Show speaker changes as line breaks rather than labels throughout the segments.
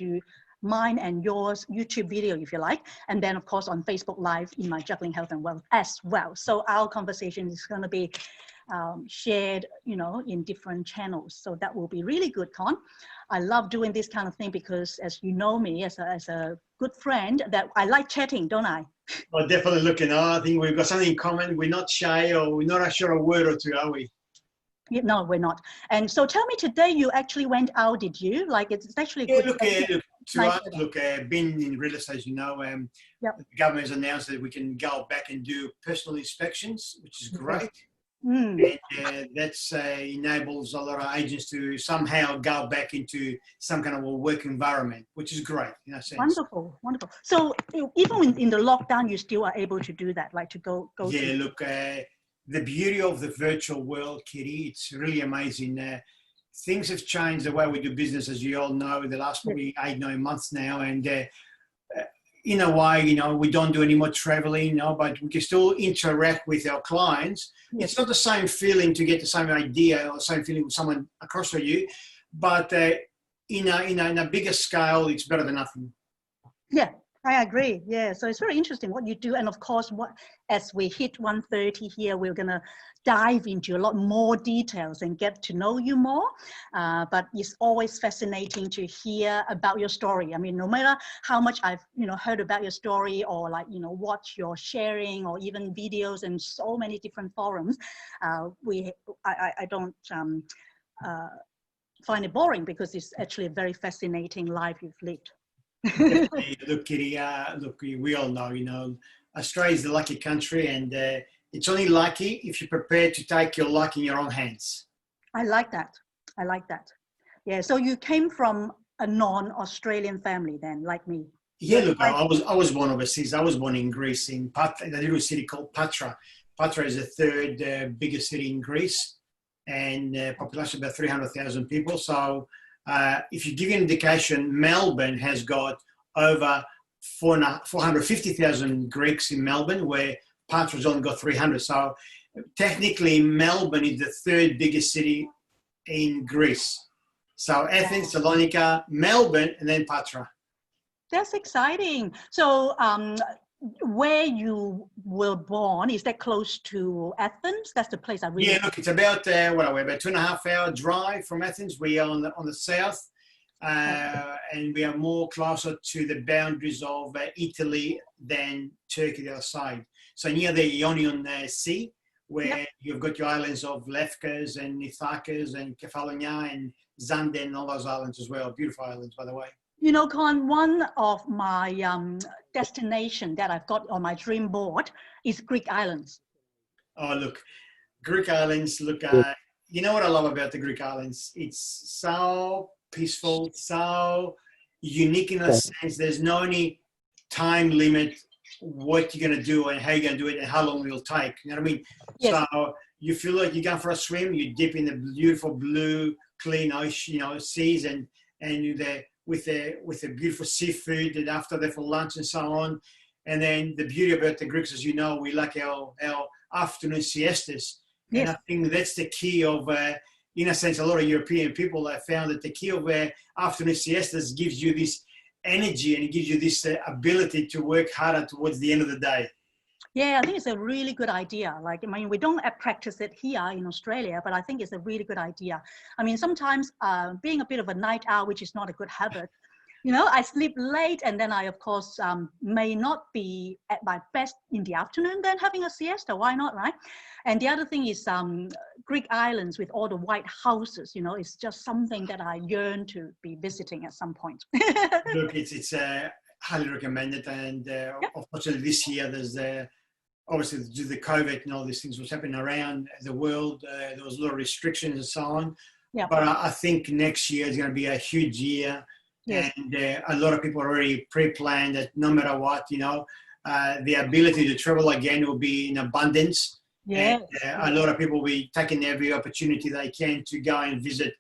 to mine and yours YouTube video, if you like. And then, of course, on Facebook Live in my Juggling Health and Wealth as well. So our conversation is going to be shared, you know, in different channels. So that will be really good, Con. I love doing this kind of thing because, as you know me, as a good friend, that I like chatting, don't I?
Well, definitely. Look, I think we've got something in common. We're not shy, or we're not sure a word or two, are we?
No, we're not. And so tell me, today you actually went out, did you? Like, it's actually
Yeah,
good.
look, to
Nice
us, look, being in real estate, you know,
Yep.
the government has announced that we can go back and do personal inspections, which is great.
Mm.
And that enables a lot of agents to somehow go back into some kind of a work environment, which is great, in a sense.
Wonderful, wonderful. So even in the lockdown, you still are able to do that, like to go
Yeah,
to...
look, the beauty of the virtual world, Kitty, it's really amazing. Things have changed the way we do business, as you all know, in the last probably 8-9 months now. And in a way, you know, we don't do any more traveling, you know, but we can still interact with our clients.
Yes.
It's not the same feeling to get the same idea or the same feeling with someone across from you, but in a bigger scale, it's better than nothing.
Yeah, I agree. Yeah, so it's very interesting what you do. And of course, as we hit 1:30 here, we're going to dive into a lot more details and get to know you more. But it's always fascinating to hear about your story. I mean, no matter how much I've, you know, heard about your story, or like, you know, what you're sharing, or even videos and so many different forums, I don't find it boring, because it's actually a very fascinating life you've lived.
Look, Kitty, look, we all know, you know, Australia is the lucky country, and it's only lucky if you're prepared to take your luck in your own hands.
I like that. I like that. Yeah. So you came from a non-Australian family then, like me?
Yeah, look, I was born overseas. I was born in Greece, in a little city called Patra. Patra is the third biggest city in Greece, and population about 300,000 people. So if you give you an indication, Melbourne has got over 450,000 Greeks in Melbourne, where Patra's only got 300. So technically, Melbourne is the third biggest city in Greece. So Athens, Salonika, Melbourne, and then Patra.
That's exciting. So where you were born, is that close to Athens? That's the place I really...
Yeah, look, it's about, what are we, about 2.5 hour drive from Athens. We are on the south, and we are more closer to the boundaries of Italy than Turkey, the other side. So near the Ionian Sea, where you've got your islands of Lefkas and Ithakos and Kefalonia and Zande and all those islands as well. Beautiful islands, by the way.
You know, Con, one of my destination that I've got on my dream board is Greek islands.
Oh, look, Greek islands, look, you know what I love about the Greek islands? It's so peaceful, so unique in a sense. There's no any time limit what you're going to do and how you're going to do it and how long it'll take. You know what I mean? Yes. So you feel like you're going for a swim, you dip in the beautiful blue, clean ocean, you know, seas, and you're there with the beautiful seafood, and after there for lunch and so on. And then the beauty about the Greeks, as you know, we like our afternoon siestas. Yes. And I think that's the key of, in a sense, a lot of European people have found that the key of afternoon siestas gives you this energy, and it gives you this ability to work harder towards the end of the day.
Yeah, I think it's a really good idea. Like, I mean, we don't practice it here in Australia, but I think it's a really good idea. I mean, sometimes being a bit of a night owl, which is not a good habit, you know, I sleep late, and then I, of course, may not be at my best in the afternoon, then having a siesta, why not, right? And the other thing is Greek islands with all the white houses, you know, it's just something that I yearn to be visiting at some point.
Look, it's highly recommended, and unfortunately this year there's obviously due to the COVID and all these things was happening around the world, there was a lot of restrictions and so on. Yeah. But I think next year is going to be a huge year. Yes. And a lot of people already pre-planned that no matter what, you know, the ability to travel again will be in abundance. Yeah. A lot of people will be taking every opportunity they can to go and visit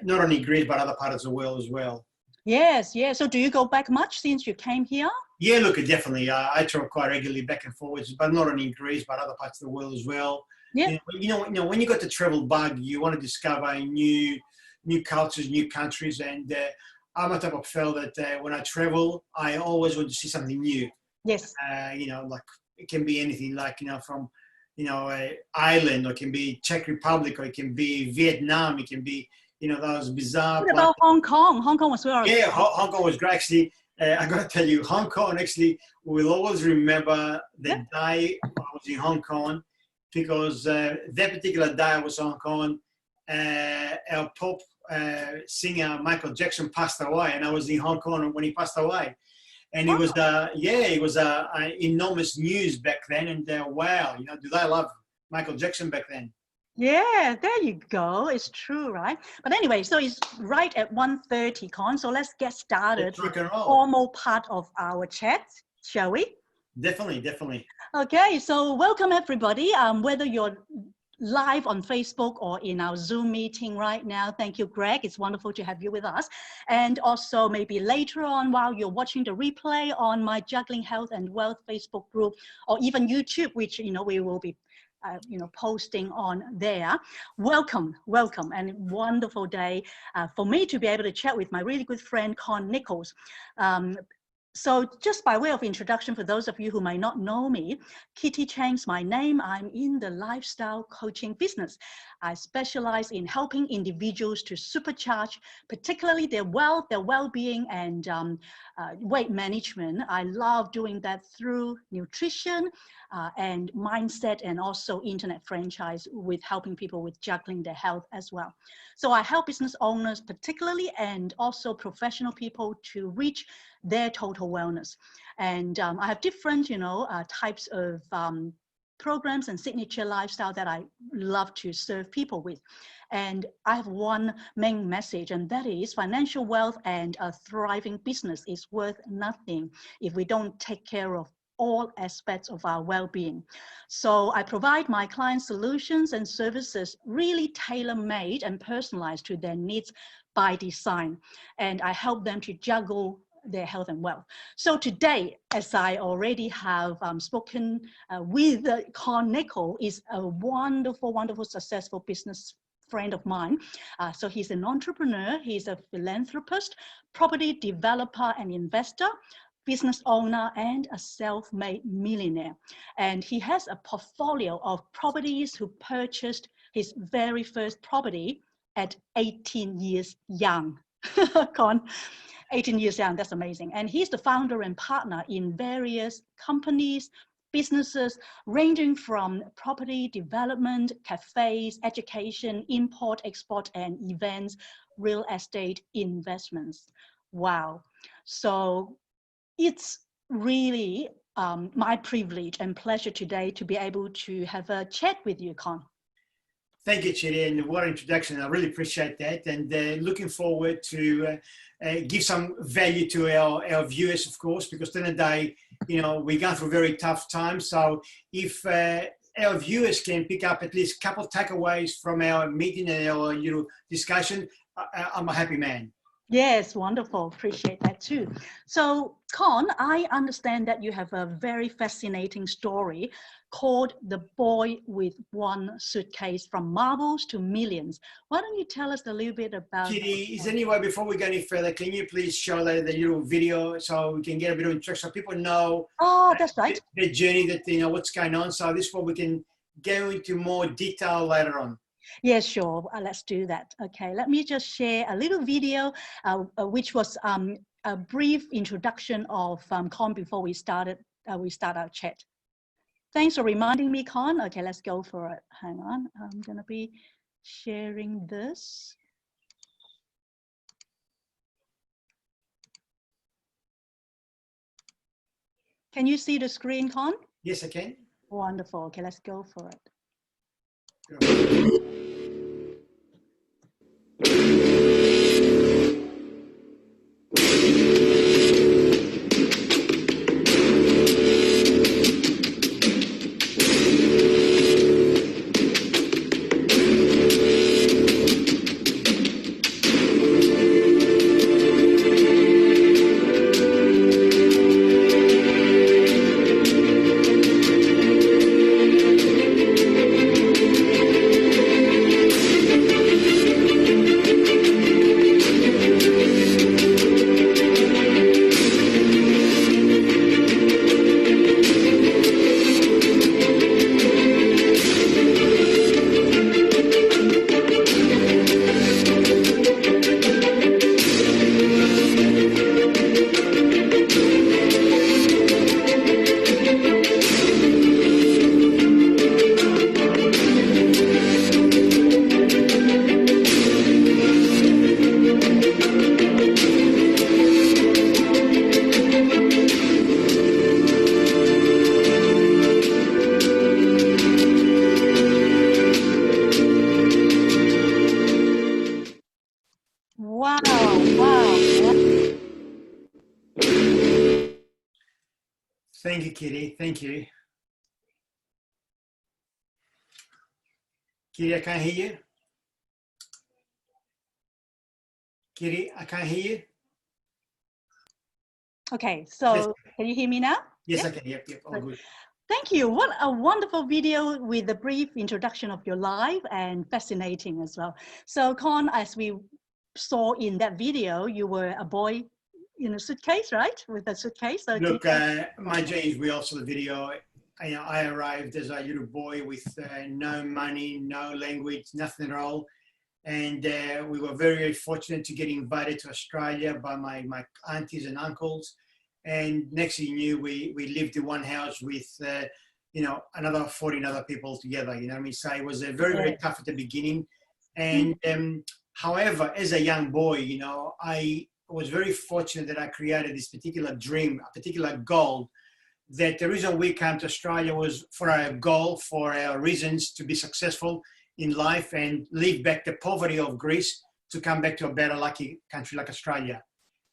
not only Greece, but other parts of the world as well.
Yes, yeah. So do you go back much since you came here?
Yeah, look, definitely. I travel quite regularly back and forwards, but not only in Greece, but other parts of the world as well. Yeah. You know, when you got the travel bug, you want to discover new cultures, new countries, and I'm a type of fellow that when I travel, I always want to see something new.
Yes.
Like it can be anything, like, from, Ireland, or it can be Czech Republic, or it can be Vietnam, it can be, those bizarre
What about Hong Kong? Hong Kong was where I was.
Yeah, Hong Kong was great. Actually, I got to tell you, Hong Kong, actually, we'll always remember the day I was in Hong Kong, because that particular day I was in Hong Kong, our pop singer Michael Jackson passed away, and I was in Hong Kong when he passed away. And it was, it was enormous news back then. And wow, do they love Michael Jackson back then?
Yeah, there you go. It's true, right? But anyway, so it's right at 1:30, Con. So let's get started with the formal part of our chat, shall we?
Definitely.
Okay, so welcome everybody. Whether you're live on Facebook or in our Zoom meeting right now. Thank you, Greg. It's wonderful to have you with us. And also maybe later on while you're watching the replay on my Juggling Health and Wealth Facebook group, or even YouTube, which, we will be posting on there. Welcome, and wonderful day for me to be able to chat with my really good friend, Nichols. So just by way of introduction, for those of you who might not know me, Kitty Cheng's my name. I'm in the lifestyle coaching business. I specialize in helping individuals to supercharge, particularly their wealth, their well-being, and weight management. I love doing that through nutrition and mindset, and also internet franchise, with helping people with juggling their health as well. So I help business owners particularly, and also professional people, to reach their total wellness. And I have different, types of programs and signature lifestyle that I love to serve people with. And I have one main message, and that is financial wealth and a thriving business is worth nothing if we don't take care of all aspects of our well-being. So I provide my clients solutions and services really tailor-made and personalized to their needs by design. And I help them to juggle their health and wealth. So today, as I already have spoken with Nichols, is a wonderful, successful business friend of mine. So he's an entrepreneur, he's a philanthropist, property developer and investor, business owner, and a self-made millionaire. And he has a portfolio of properties who purchased his very first property at 18 years young. 18 years young, that's amazing. And he's the founder and partner in various companies, businesses, ranging from property development, cafes, education, import, export, and events, real estate investments. Wow. So it's really my privilege and pleasure today to be able to have a chat with you, Con.
Thank you, Chidi, and what an introduction. I really appreciate that, and looking forward to give some value to our viewers, of course, because at the end of the day, we're going through very tough times. So if our viewers can pick up at least a couple of takeaways from our meeting and our discussion, I'm a happy man.
Yes, wonderful. Appreciate that too. So, Con, I understand that you have a very fascinating story called The Boy with One Suitcase, from marbles to millions. Why don't you tell us a little bit about...
Kitty, is there any way, before we go any further, can you please show the little video so we can get a bit of introduction, so people know
that's right.
the journey, that what's going on. So this way we can go into more detail later on.
Yeah, sure. Let's do that. Okay, let me just share a little video, which was a brief introduction of Con before we start our chat. Thanks for reminding me, Con. Okay, let's go for it. Hang on, I'm gonna be sharing this. Can you see the screen, Con?
Yes, I can.
Wonderful. Okay, let's go for it.
Thank you, Kitty. Thank you. Kitty, I can't hear you. Kitty, I can't hear you.
Okay, so
Yes.
can you hear me now?
Yes,
Yeah?
I can. Yep, all good.
Thank you. What a wonderful video with a brief introduction of your life and fascinating as well. So Con, as we saw in that video, you were a boy in a suitcase, right? With a suitcase. So
Look, my James, we also the video. I arrived as a little boy with no money, no language, nothing at all. And we were very, very fortunate to get invited to Australia by my aunties and uncles. And next thing you knew, we lived in one house with, another 14 other people together, you know what I mean? So it was very, very tough at the beginning. And however, as a young boy, I was very fortunate that I created this particular dream, a particular goal, that the reason we came to Australia was for our goal, for our reasons to be successful in life and leave back the poverty of Greece to come back to a better, lucky country like Australia.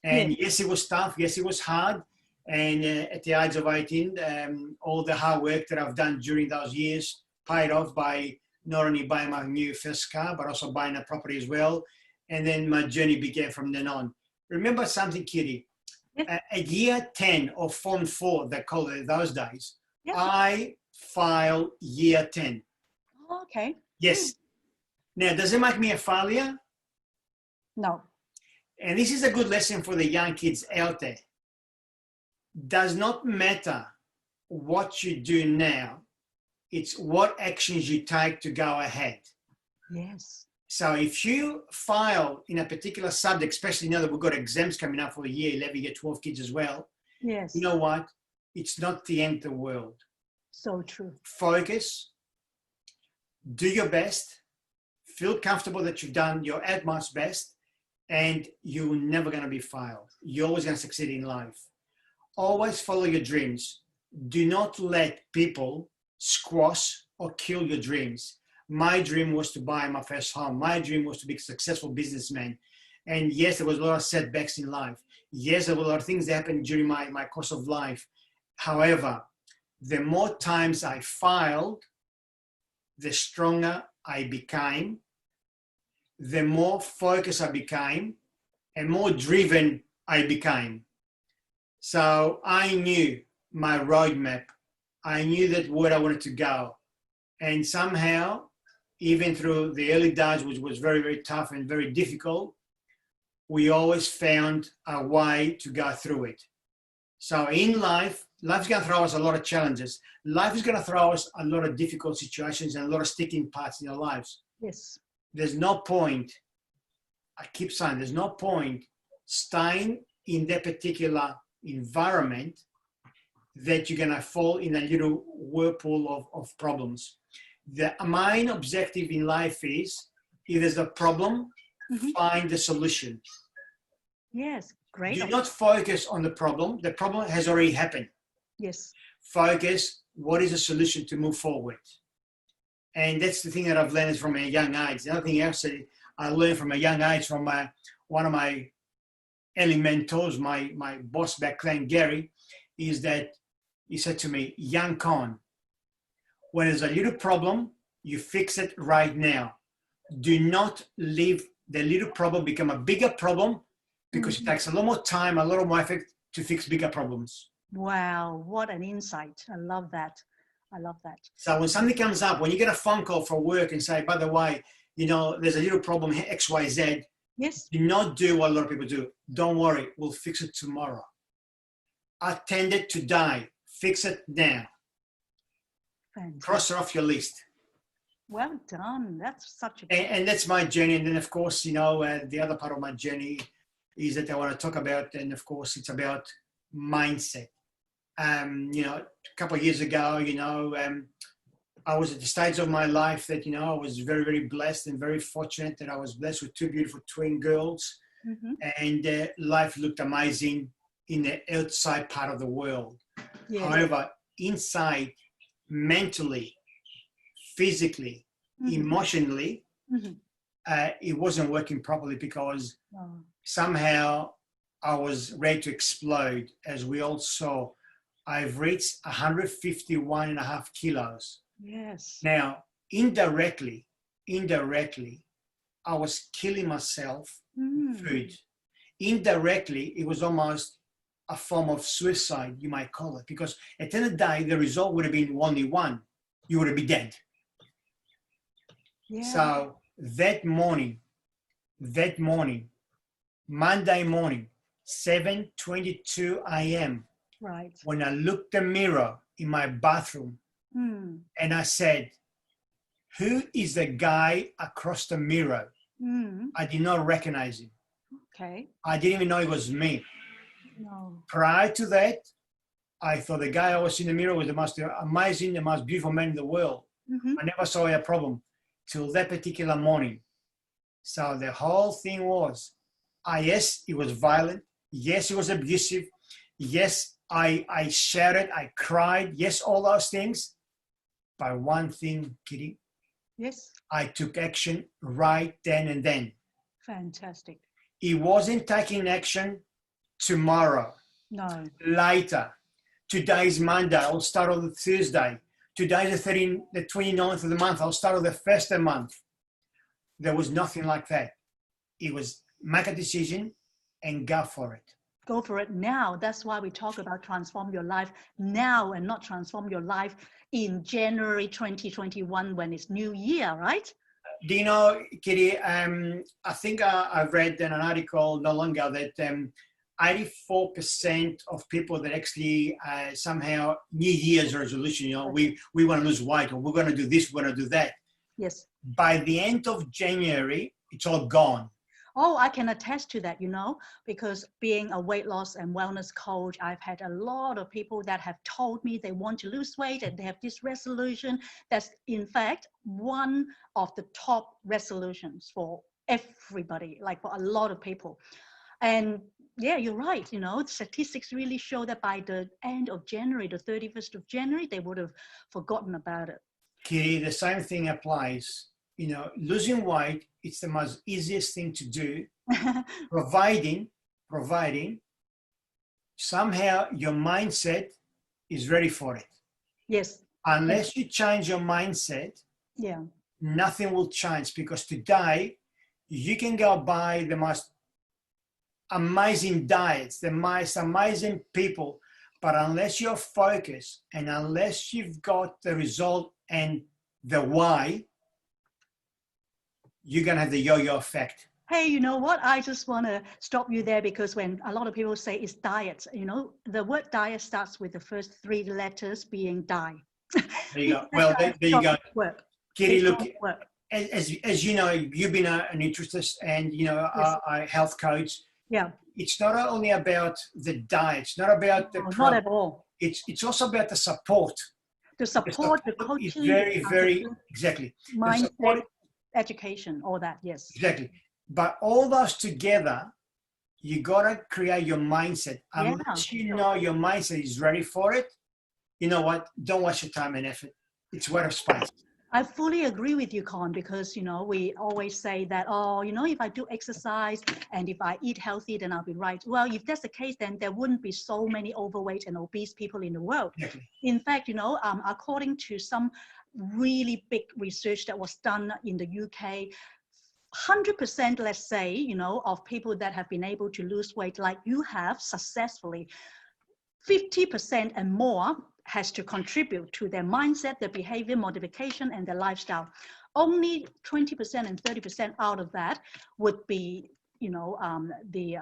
And yes, it was tough. Yes, it was hard. And at the age of 18, all the hard work that I've done during those years paid off by not only buying my new first car, but also buying a property as well. And then my journey began from then on. Remember something, Kitty? At year 10 of Form 4, they called it those days, I filed year 10.
Oh, okay.
Yes. Now, does it make me a failure?
No.
And this is a good lesson for the young kids out there. Does not matter what you do now. It's what actions you take to go ahead.
Yes.
So if you file in a particular subject, especially now that we've got exams coming up for year 11, year 12 kids as well.
Yes.
You know what? It's not the end of the world.
So true.
Focus. Do your best. Feel comfortable that you've done your utmost best, and you're never going to be failed. You're always going to succeed in life. Always follow your dreams. Do not let people squash or kill your dreams. My dream was to buy my first home. My dream was to be a successful businessman. And yes, there was a lot of setbacks in life. Yes, there were a lot of things that happened during my course of life. However, the more times I failed, the stronger I became, the more focused I became, and more driven I became. So I knew my roadmap. I knew that where I wanted to go. And somehow, even through the early days, which was very, very tough and very difficult, we always found a way to go through it. So in life, life's going to throw us a lot of challenges. Life is going to throw us a lot of difficult situations and a lot of sticking parts in our lives.
Yes.
There's no point, I keep saying, there's no point staying in that particular environment that you're going to fall in a little whirlpool of problems. The main objective in life is, if there's a problem, find the solution.
Yes, great.
Do not focus on the problem. The problem has already happened.
Yes.
Focus, what is the solution to move forward? And that's the thing that I've learned from a young age. The other thing else that I learned from a young age from one of my early mentors, my boss back then, Gary, is that he said to me, young Con, when there's a little problem, you fix it right now. Do not leave the little problem become a bigger problem, because it takes a lot more time, a lot more effort to fix bigger problems. Wow,
what an insight. I love that. I love that.
So when something comes up, when you get a phone call for work and say, by the way, there's a little problem, X, Y, Z.
Yes.
Do not do what a lot of people do. Don't worry, we'll fix it tomorrow. Attend it today. Fix it now. Fantastic. Cross it off your list.
Well done. That's such a...
And that's my journey. And then, of course, the other part of my journey is that I want to talk about, and of course, it's about mindset. A couple of years ago, I was at the stage of my life that, I was very, very blessed and very fortunate that I was blessed with two beautiful twin girls. And life looked amazing in the outside part of the world. Yeah. However, inside, mentally, physically, emotionally, it wasn't working properly, because somehow I was ready to explode, as we all saw I've reached 151.5 kilos.
Yes.
Now, indirectly, I was killing myself with food. Indirectly, it was almost a form of suicide, you might call it, because at the end of the day, the result would have been only one. You would have been dead.
Yeah.
So that morning, Monday morning, 7:22 a.m.,
Right.
when I looked in the mirror in my bathroom and I said, who is the guy across the mirror? I did not recognize him.
Okay.
I didn't even know it was me.
No.
Prior to that, I thought the guy I was in the mirror was the most amazing, the most beautiful man in the world. I never saw a problem till that particular morning. So the whole thing was, yes, it was violent. Yes, it was abusive. Yes, I shouted, I cried. Yes, all those things. But one thing, Kitty.
Yes.
I took action right then and then.
Fantastic.
It wasn't taking action tomorrow.
No.
Later. Today's Monday. I'll start on the Thursday. Today's the 29th of the month. I'll start on the first of the month. There was nothing like that. It was make a decision and go for it.
Go for it now. That's why we talk about transform your life now and not transform your life in January 2021 when it's New Year, right?
Do you know, Kitty, I think I've read in an article not long ago that 84% of people that actually somehow New Year's resolution, you know, we want to lose weight or we're going to do this, we're going to do that.
Yes.
By the end of January, it's all gone.
Oh, I can attest to that, you know, because being a weight loss and wellness coach, I've had a lot of people that have told me they want to lose weight and they have this resolution. That's in fact one of the top resolutions for everybody, like for a lot of people. And yeah, you're right. You know, statistics really show that by the end of January, the 31st of January, they would have forgotten about it.
Kitty, the same thing applies. You know, losing weight, it's the most easiest thing to do, providing somehow your mindset is ready for it.
Yes.
Unless you change your mindset,
yeah,
nothing will change, because today you can go buy the most amazing diets, the most amazing people, but unless you're focused and unless you've got the result and the why, you're going to have the yo-yo effect.
Hey, you know what? I just want to stop you there, because when a lot of people say it's diet, you know, the word diet starts with the first three letters being die.
There you go. Well, there you go.
Work.
Kitty, look, as you know, you've been a nutritionist and, you know,
yes.
a health coach.
Yeah.
It's not only about the diet. It's not about the product.
Not at all.
It's also about the support.
The support, the coaching.
It's very, exactly.
Mindset, education, all that, yes.
Exactly. But all those together, you got to create your mindset. Unless you know your mindset is ready for it, you know what? Don't waste your time and effort. It's worth of space.
I fully agree with you, Con, because, you know, we always say that, oh, you know, if I do exercise and if I eat healthy, then I'll be right. Well, if that's the case, then there wouldn't be so many overweight and obese people in the world.
Exactly.
In fact, you know, according to some really big research that was done in the UK, 100%, let's say, you know, of people that have been able to lose weight like you have successfully, 50% and more has to contribute to their mindset, their behavior modification, and their lifestyle. Only 20% and 30% out of that would be, you know, the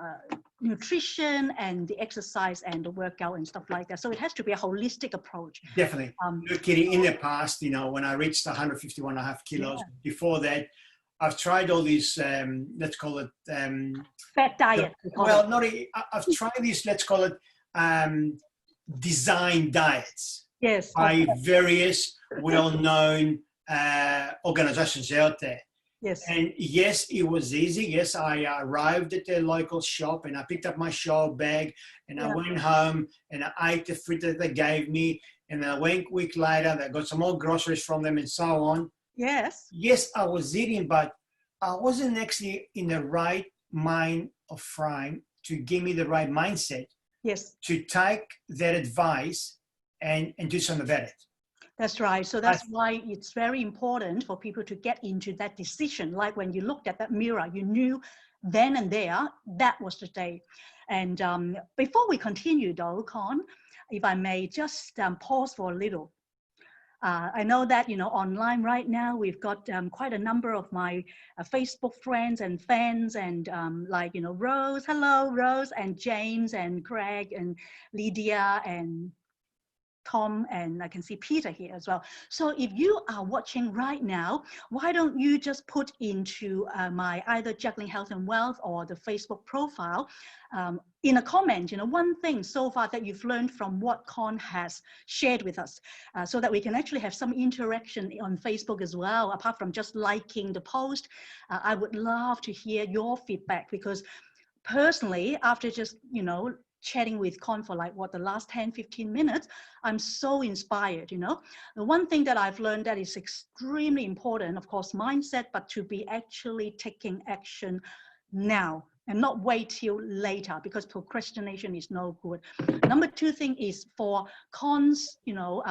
nutrition and the exercise and the workout and stuff like that. So it has to be a holistic approach.
Definitely. Look, Kitty, in the past, you know, when I reached 151.5 kilos, before that, I've tried all these, let's call it...
fat diet.
I've tried these, let's call it, design diets.
Yes.
By various well-known organizations out there.
Yes.
And yes, it was easy. Yes, I arrived at the local shop and I picked up my shower bag and I went home and I ate the food that they gave me. And I went a week later, I got some more groceries from them and so on.
Yes.
Yes, I was eating, but I wasn't actually in the right mind of frame to give me the right mindset
Yes.
to take that advice and do something about it.
That's right. So that's why it's very important for people to get into that decision. Like when you looked at that mirror, you knew then and there, that was the day. And before we continue though, Con, if I may just pause for a little. I know that, you know, online right now, we've got quite a number of my Facebook friends and fans and like, you know, Rose, hello, Rose, and James and Craig and Lydia and Tom, and I can see Peter here as well. So if you are watching right now, why don't you just put into my either Juggling Health and Wealth or the Facebook profile in a comment, you know, one thing so far that you've learned from what Con has shared with us, so that we can actually have some interaction on Facebook as well, apart from just liking the post. I would love to hear your feedback, because personally, after just, you know, chatting with Con for like what, the last 10-15 minutes, I'm so inspired. You know, the one thing that I've learned that is extremely important, of course, mindset, but to be actually taking action now and not wait till later, because procrastination is no good. Number two thing is for Con's, you know,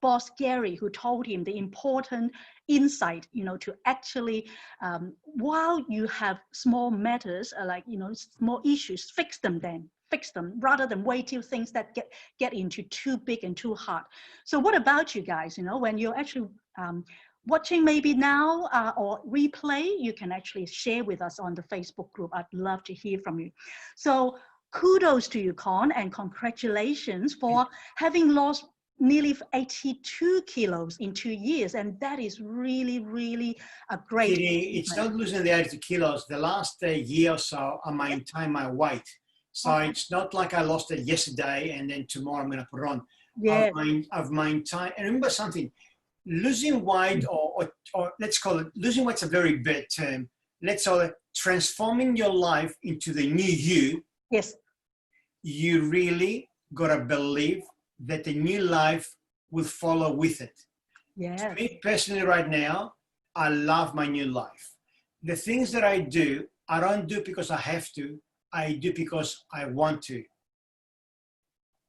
boss Gary, who told him the important insight, you know, to actually, while you have small matters, like, you know, small issues, fix them then. Fix them rather than wait till things that get into too big and too hard. So what about you guys? You know, when you're actually watching maybe now or replay, you can actually share with us on the Facebook group. I'd love to hear from you. So kudos to you, Con, and congratulations for having lost nearly 82 kilos in 2 years. And that is really, really a great
Kitty, it's not losing the 82 kilos. The last year or so, I maintained my weight. So it's not like I lost it yesterday and then tomorrow I'm going to put it on.
Yes.
I've maintained. And remember something, losing weight or let's call it, losing weight's a very bad term. Let's call it transforming your life into the new you.
Yes.
You really got to believe that the new life will follow with it.
Yes.
To me personally right now, I love my new life. The things that I do, I don't do because I have to. I do because I want to.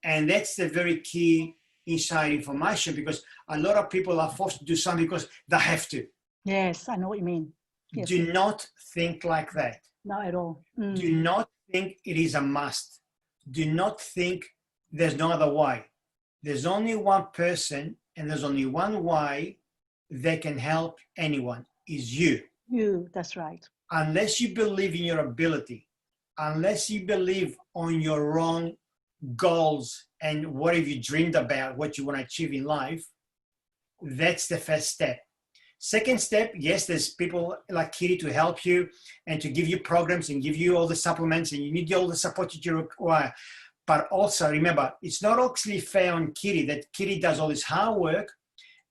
And that's the very key inside information, because a lot of people are forced to do something because they have to.
Yes, I know what you mean. Yes.
Do not think like that.
Not at all.
Do not think it is a must. Do not think there's no other way. There's only one person and there's only one way that can help anyone, is you.
You, that's right.
Unless you believe in your ability, unless you believe on your own goals and what have you dreamed about, what you want to achieve in life, that's the first step. Second step, yes, there's people like Kitty to help you and to give you programs and give you all the supplements, and you need all the support that you require. But also remember, it's not actually fair on Kitty that Kitty does all this hard work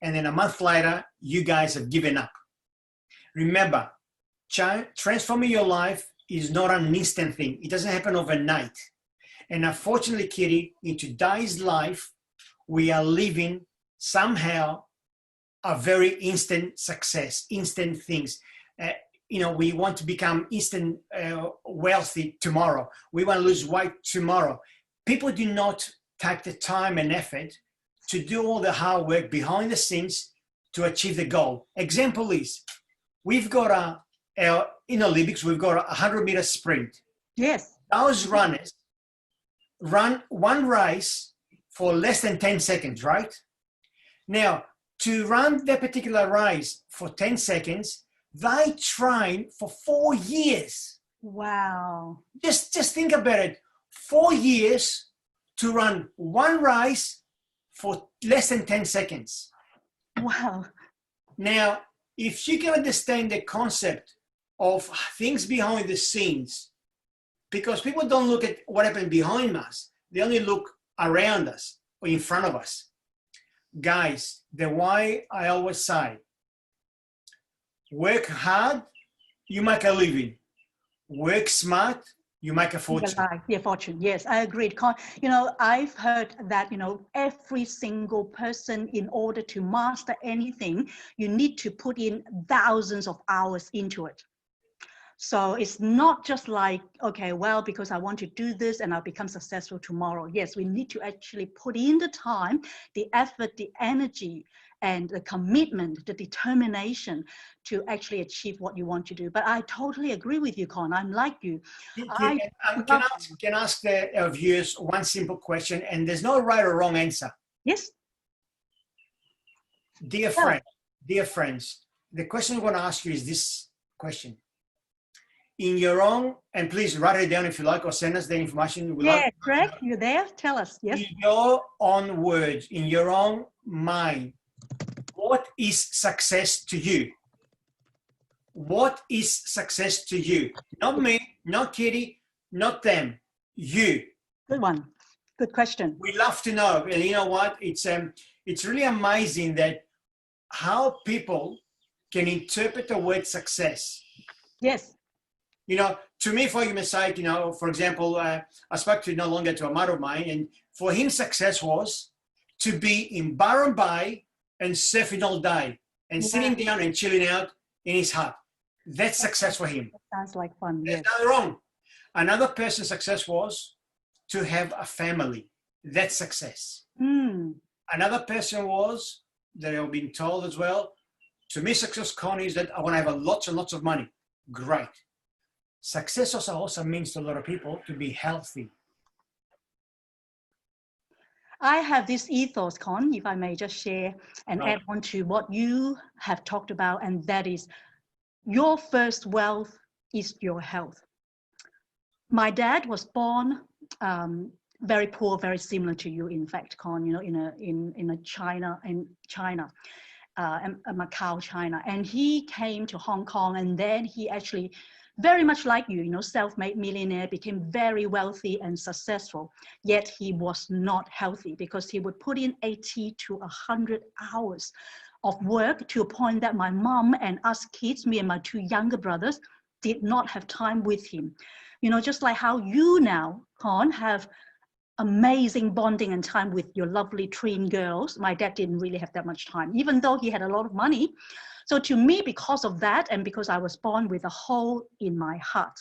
and then a month later, you guys have given up. Remember, transforming your life is not an instant thing. It doesn't happen overnight. And unfortunately, Kitty, in today's life, we are living somehow a very instant success, instant things. You know, we want to become instant wealthy tomorrow. We want to lose weight tomorrow. People do not take the time and effort to do all the hard work behind the scenes to achieve the goal. Example is, we've got in Olympics, we've got a 100-meter sprint.
Yes.
Those runners run one race for less than 10 seconds, right? Now, to run that particular race for 10 seconds, they train for 4 years.
Wow.
Just think about it. 4 years to run one race for less than 10 seconds.
Wow.
Now, if you can understand the concept of things behind the scenes, because people don't look at what happened behind us, they only look around us or in front of us. Guys, the way I always say, work hard, you make a living. Work smart, you make a fortune.
Yeah, fortune. Yes, I agreed. You know, I've heard that, you know, every single person, in order to master anything, you need to put in thousands of hours into it. So it's not just like, okay, well, because I want to do this and I'll become successful tomorrow. Yes, we need to actually put in the time, the effort, the energy, and the commitment, the determination to actually achieve what you want to do. But I totally agree with you, Con. I'm like you. I
Can ask our viewers one simple question, and there's no right or wrong answer.
Yes.
Dear friends, the question I'm going to ask you is this question. In your own, and please write it down if you like, or send us the information.
Yeah, Greg, you there? Tell us. Yes.
In your own words, in your own mind, what is success to you? What is success to you? Not me, not Kitty, not them, you.
Good one. Good question.
We love to know. And you know what? It's really amazing that how people can interpret the word success.
Yes.
You know, to me, for argument's sake, you know, for example, I spoke to no longer to a mother of mine, and for him, success was to be in Barumbai and surfing all day and sitting down and chilling out in his hut. That's success for him.
That sounds like fun.
There's
Yes.
nothing wrong. Another person's success was to have a family. That's success. Another person was, that I've been told as well, to me, success, Connie, is that I want to have lots and lots of money. Great. Success also means to a lot of people to be healthy.
I have this ethos, Con, if I may just share and add on to what you have talked about, and that is your first wealth is your health. My dad was born very poor, very similar to you, in fact, Con, you know, in China, Macau, China, and he came to Hong Kong, and then he actually, very much like you know, self-made millionaire, became very wealthy and successful, yet he was not healthy because he would put in 80 to 100 hours of work to a point that my mom and us kids, me and my two younger brothers, did not have time with him. You know, just like how you now, Con, have amazing bonding and time with your lovely twin girls. My dad didn't really have that much time, even though he had a lot of money. So to me, because of that, and because I was born with a hole in my heart,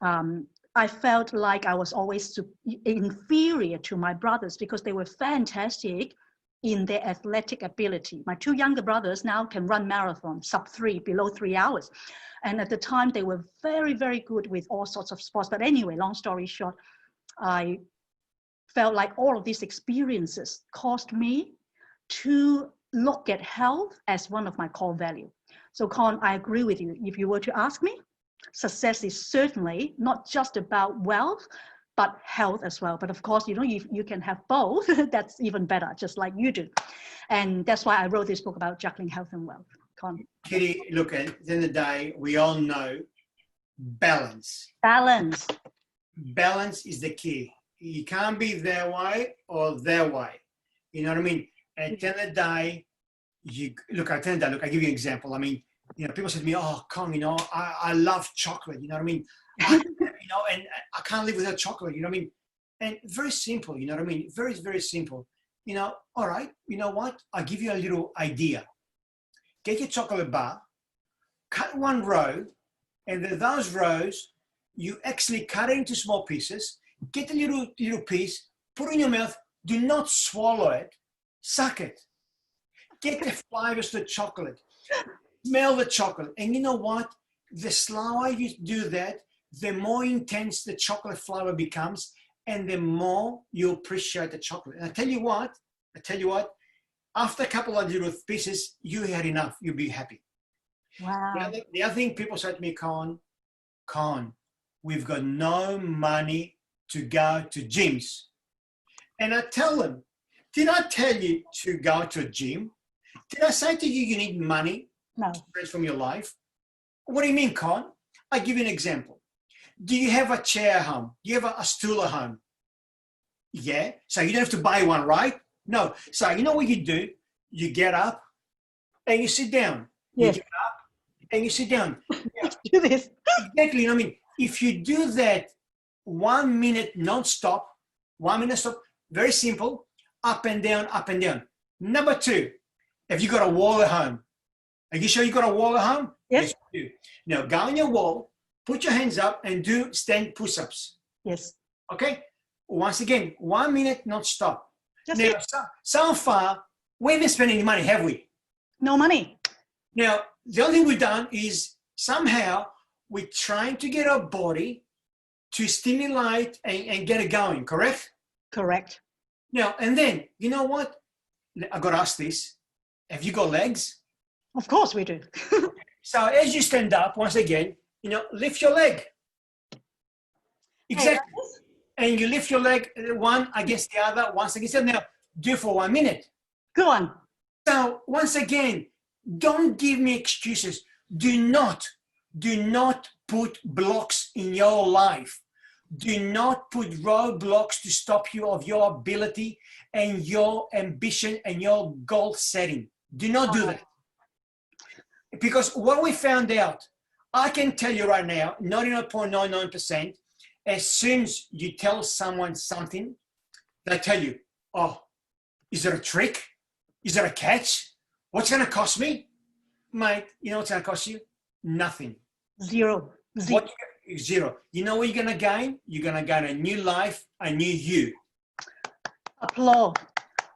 I felt like I was always inferior to my brothers because they were fantastic in their athletic ability. My two younger brothers now can run marathon, sub-3, below 3 hours. And at the time, they were very, very good with all sorts of sports. But anyway, long story short, I felt like all of these experiences caused me to look at health as one of my core values. So Con, I agree with you. If you were to ask me, success is certainly not just about wealth, but health as well. But of course, you know, you can have both. That's even better, just like you do. And that's why I wrote this book about juggling health and wealth. Con.
Kitty, look, at the end of the day, we all know balance.
Balance.
Balance is the key. You can't be their way or their way. You know what I mean? At the end of the day, I give you an example. I mean, you know, people say to me, oh, Kong, you know, I love chocolate. You know what I mean? You know, and I can't live without chocolate. You know what I mean? And very simple, you know what I mean? Very, very simple. You know, all right, you know what? I'll give you a little idea. Get your chocolate bar, cut one row, and then those rows, you actually cut it into small pieces, get a little piece, put it in your mouth, do not swallow it, suck it. Get the flavors of the chocolate, smell the chocolate. And you know what? The slower you do that, the more intense the chocolate flavor becomes, and the more you appreciate the chocolate. And I tell you what, after a couple of little pieces, you had enough, you'll be happy.
Wow.
The other thing people say to me, Con, we've got no money to go to gyms. And I tell them, did I tell you to go to a gym? Did I say to you, you need money?
No.
From your life? What do you mean, Con? I give you an example. Do you have a chair at home? Do you have a stool at home? Yeah. So you don't have to buy one, right? No. So you know what you do? You get up and you sit down.
Yes.
You get up and you sit down.
Yeah. Do this.
Exactly. You know what I mean? If you do that 1 minute non-stop, 1 minute stop, very simple, up and down, up and down. Number two, have you got a wall at home? Are you sure you got a wall at home?
Yes.
You do. Now go on your wall put your hands up and do stand push-ups.
Yes.
Okay? Once again, 1 minute, not stop.
That's
Now,
it.
so far, we haven't spent any money, have we?
No money.
Now, the only thing we've done is somehow we're trying to get our body to stimulate and get it going, correct?
Correct.
Now, and then, you know what? I got to ask this. Have you got legs?
Of course we do.
So as you stand up, once again, you know, lift your leg. Exactly. And you lift your leg one against the other, once against the other. Now, do for 1 minute.
Go on.
So once again, don't give me excuses. Do not put blocks in your life. Do not put roadblocks to stop you of your ability and your ambition and your goal setting. Do not do that. Because what we found out, I can tell you right now, 99.99%, as soon as you tell someone something, they tell you, oh, is it a trick? Is it a catch? What's going to cost me? Mate, you know what's going to cost you? Nothing.
Zero.
Zero. You know what you're going to gain? You're going to gain a new life, a new you.
Applaud.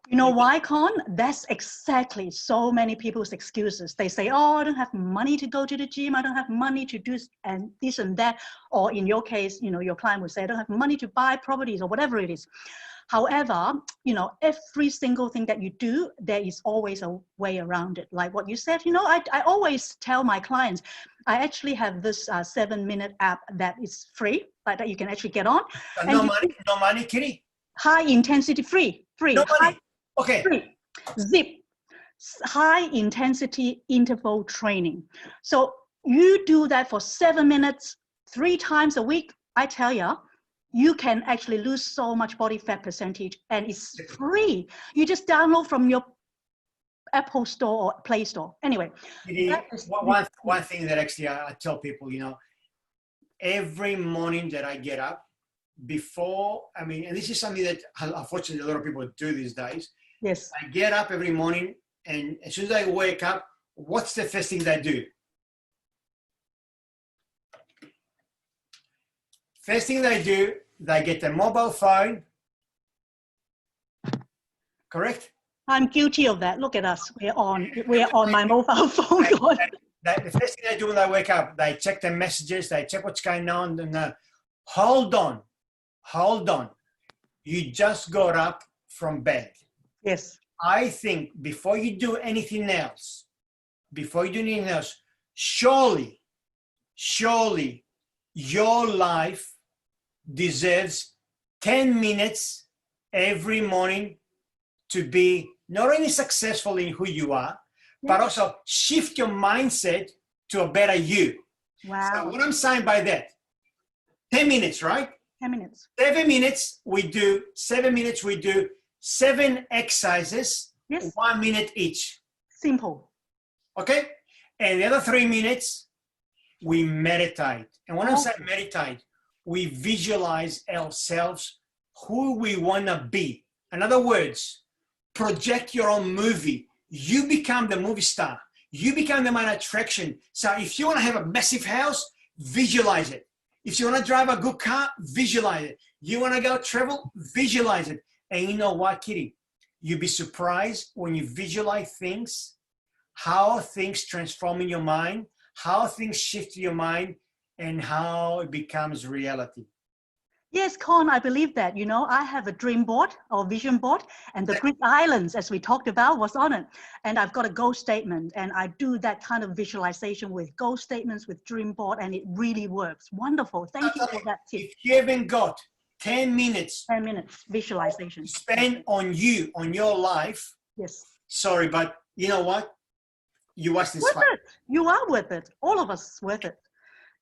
You know why, Con? That's exactly so many people's excuses. They say, oh, I don't have money to go to the gym. I don't have money to do and this and that. Or in your case, you know, your client would say, I don't have money to buy properties or whatever it is. However, you know, every single thing that you do, there is always a way around it. Like what you said, you know, I always tell my clients, I actually have this 7-minute app that is free, but that you can actually get on.
No money, Kitty?
High intensity, free.
No money. Okay.
Free. Zip. High intensity interval training. So you do that for 7 minutes, 3 times a week. I tell you, you can actually lose so much body fat percentage, and it's free. You just download from your Apple Store or Play Store. Anyway.
One thing that actually I tell people, you know, every morning that I get up, before, I mean, and this is something that unfortunately a lot of people do these days.
Yes.
I get up every morning, and as soon as I wake up, what's the first thing they do? First thing they do, they get their mobile phone. Correct?
I'm guilty of that. Look at us. We're on my mobile phone.
The first thing they do when they wake up, they check their messages, they check what's going on, and hold on. You just got up from bed.
Yes.
I think before you do anything else, surely your life deserves 10 minutes every morning to be not only successful in who you are, but also shift your mindset to a better you.
Wow.
So what I'm saying by that, 10 minutes, right?
10 minutes.
7 minutes, we do 7 exercises,
yes.
1 minute each.
Simple.
Okay? And the other 3 minutes, we meditate. And when I say meditate, we visualize ourselves who we want to be. In other words, project your own movie. You become the movie star. You become the main attraction. So if you want to have a massive house, visualize it. If you want to drive a good car, visualize it. You want to go travel, visualize it. And you know what, Kitty? You'll be surprised when you visualize things, how things transform in your mind, how things shift in your mind, and how it becomes reality.
Yes, Con, I believe that. You know, I have a dream board or vision board, and the Greek islands, as we talked about, was on it. And I've got a goal statement, and I do that kind of visualization with goal statements, with dream board, and it really works. Wonderful. Thank you for that tip.
If you haven't got 10 minutes,
10 minutes visualization,
spend on you, on your life.
Yes.
Sorry, but you know what? You watch this.
Worth it. You are worth it. All of us worth it.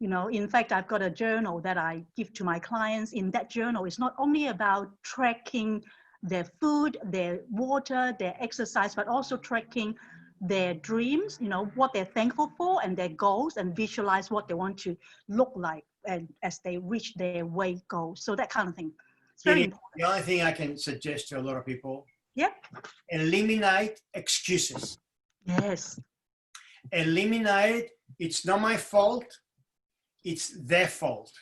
You know, in fact, I've got a journal that I give to my clients. In that journal, it's not only about tracking their food, their water, their exercise, but also tracking their dreams, you know, what they're thankful for and their goals, and visualize what they want to look like and as they reach their weight goals. So that kind of thing. It's very important.
The only thing I can suggest to a lot of people,
eliminate
excuses.
Yes.
Eliminate, it's not my fault. it's their fault.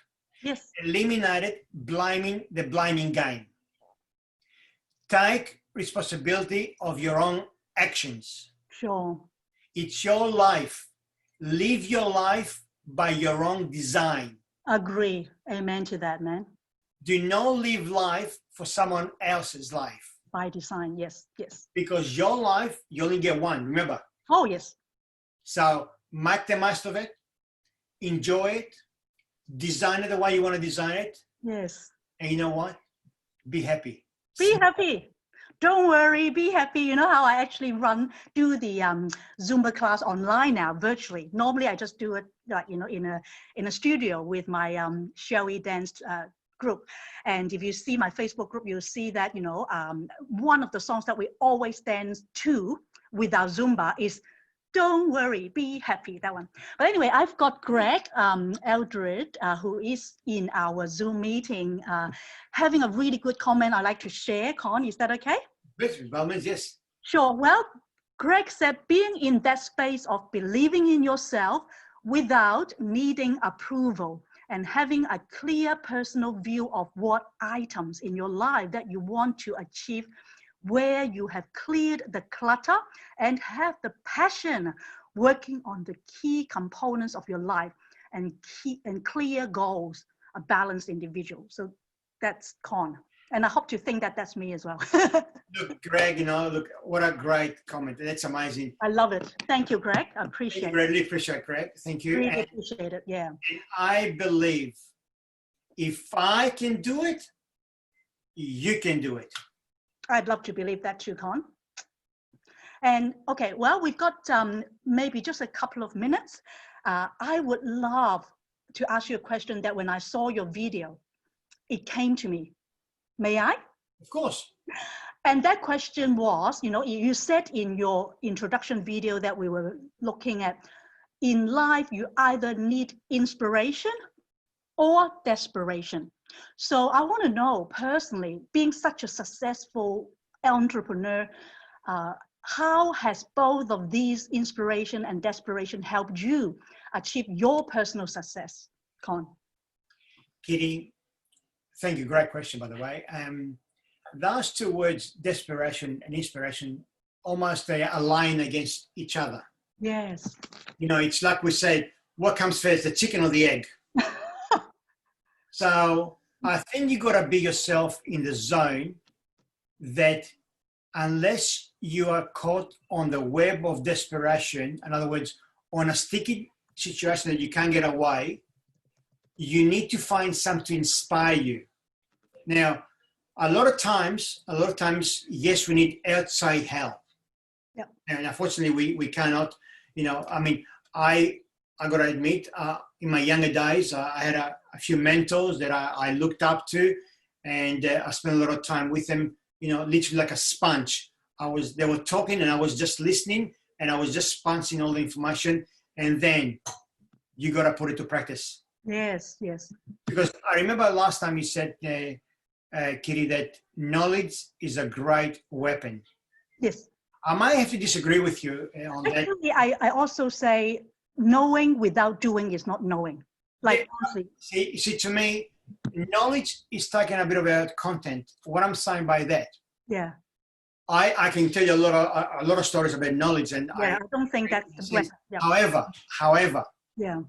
Yes.
Eliminate it, the blaming game. Take responsibility of your own actions.
Sure.
It's your life. Live your life by your own design.
Agree. Amen to that, man.
Do not live life for someone else's life.
By design, yes, yes.
Because your life, you only get one, remember?
Oh, yes.
So make the most of it, enjoy it, design it the way you want to design it.
Yes.
And you know what? Be happy.
Be happy. Don't worry, be happy. You know how I actually do the Zumba class online now, virtually. Normally, I just do it like, you know, in a studio with my Shall We Dance group. And if you see my Facebook group, you'll see that, you know, one of the songs that we always dance to with our Zumba is Don't Worry, Be Happy, that one. But anyway, I've got Greg Eldred, who is in our Zoom meeting, having a really good comment I'd like to share. Con, is that okay?
Yes.
Sure. Well, Greg said, being in that space of believing in yourself without needing approval and having a clear personal view of what items in your life that you want to achieve, where you have cleared the clutter and have the passion working on the key components of your life and clear goals, a balanced individual. So that's Con. And I hope to think that that's me as well.
Look, Greg, you know, look, what a great comment. That's amazing.
I love it. Thank you, Greg. I appreciate it.
Really appreciate it, Greg. Thank you.
Really appreciate it, yeah.
And I believe if I can do it, you can do it.
I'd love to believe that too, Con. And okay, well, we've got maybe just a couple of minutes. I would love to ask you a question that when I saw your video, it came to me. May I?
Of course.
And that question was, you know, you said in your introduction video that we were looking at, in life, you either need inspiration or desperation. So I want to know personally, being such a successful entrepreneur, how has both of these, inspiration and desperation, helped you achieve your personal success, Con?
Kitty, thank you. Great question, by the way. Those two words, desperation and inspiration, almost they align against each other.
Yes.
You know, it's like we say, what comes first, the chicken or the egg? So I think you got to be yourself in the zone that unless you are caught on the web of desperation, in other words, on a sticky situation that you can't get away, you need to find something to inspire you. Now, a lot of times, yes, we need outside help.
Yep.
And unfortunately, we cannot, you know, I mean, I got to admit, in my younger days, I had a few mentors that I looked up to, and I spent a lot of time with them, you know, literally like a sponge. They were talking and I was just listening, and I was just sponging all the information, and then you got to put it to practice.
Yes, yes.
Because I remember last time you said, Kitty, that knowledge is a great weapon.
Yes.
I might have to disagree with you on that.
Actually, I also say knowing without doing is not knowing. Like, honestly.
See, to me, knowledge is taking a bit about content. What I'm saying by that,
Yeah.
I can tell you a lot of stories about knowledge, and
Yeah, I don't think that's the way. Yeah.
However,
Yeah.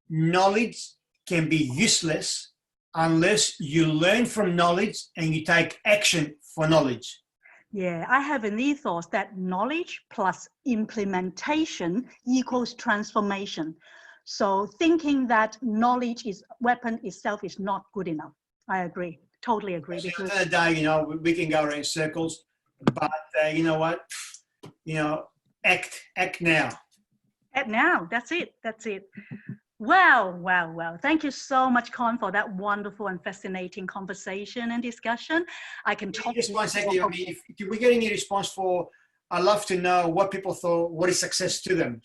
knowledge can be useless unless you learn from knowledge and you take action for knowledge.
Yeah, I have an ethos that knowledge plus implementation equals transformation. So thinking that knowledge is weapon itself is not good enough. I agree, totally agree.
So at the end of the day, you know, we can go around in circles, but you know what? You know, act now.
Act now, that's it. Well. Thank you so much, Con, for that wonderful and fascinating conversation and discussion. I can talk.
Just one second. I mean, if we get any response for, I'd love to know what people thought, what is success to them.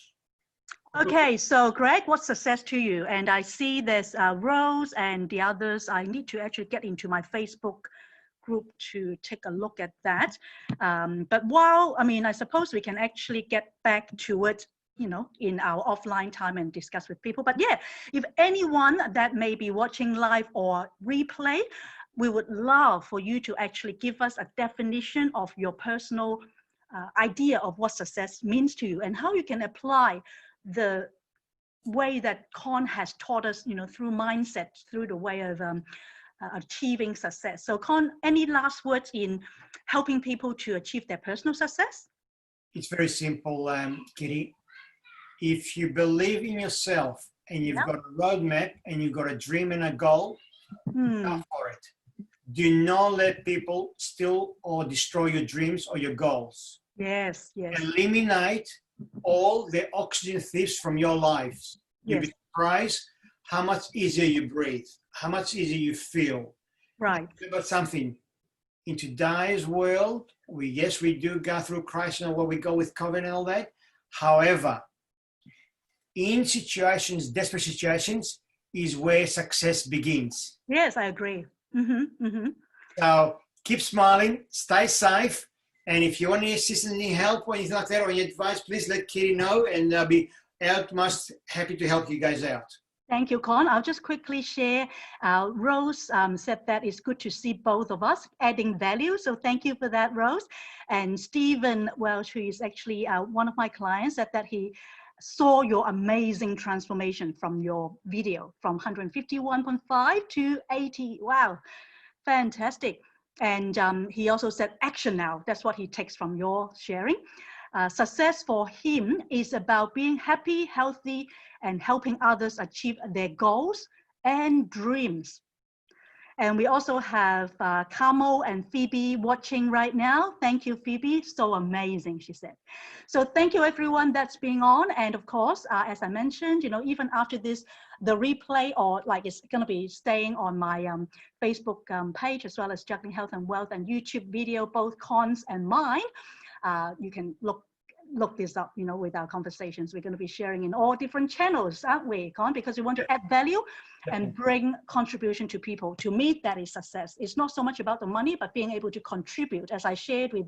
Okay, so Greg, what's success to you? And I see there's Rose and the others. I need to actually get into my Facebook group to take a look at that. But while, I mean, I suppose we can actually get back to it. you know, in our offline time and discuss with people. But yeah, if anyone that may be watching live or replay, we would love for you to actually give us a definition of your personal idea of what success means to you and how you can apply the way that Con has taught us, you know, through mindset, through the way of achieving success. So Con, any last words in helping people to achieve their personal success?
It's very simple, Kitty. If you believe in yourself and you've got a roadmap and you've got a dream and a goal, go for it. Do not let people steal or destroy your dreams or your goals.
Yes, yes.
Eliminate all the oxygen thieves from your lives. You'll be surprised how much easier you breathe, how much easier you feel.
Right.
About something. In today's world, we do go through crisis and what we go with COVID and all that. However, in situations, desperate situations, is where success begins.
Yes, I agree.
So keep smiling, stay safe, and if you want any assistance, any help, or anything like that, or any advice, please let Kitty know, and I'll be most happy to help you guys out.
Thank you, Con. I'll just quickly share. Rose said that it's good to see both of us adding value. So thank you for that, Rose. And Stephen Welch, who is actually one of my clients, said that he saw your amazing transformation from your video from 151.5 to 80. Wow, fantastic. And he also said action now. That's what he takes from your sharing. Success for him is about being happy, healthy, and helping others achieve their goals and dreams. And we also have Carmel and Phoebe watching right now. Thank you, Phoebe. So amazing, she said. So thank you, everyone that's being on. And of course, as I mentioned, you know, even after this, the replay or like it's going to be staying on my Facebook page as well as Juggling Health and Wealth and YouTube video, both Con's and mine. You can look this up, you know, with our conversations. We're going to be sharing in all different channels, aren't we, Con? Because we want to add value and bring contribution to people. To me, that is success. It's not so much about the money, but being able to contribute. As I shared with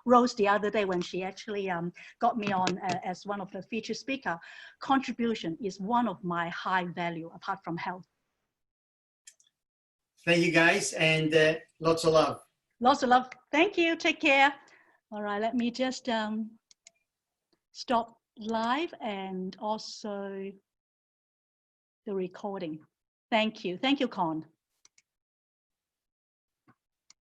Rose the other day when she actually got me on as one of the featured speaker, contribution is one of my high value apart from health.
Thank you, guys, and lots of love.
Lots of love. Thank you. Take care. All right, let me just stop live and also the recording. Thank you. Thank you, Con.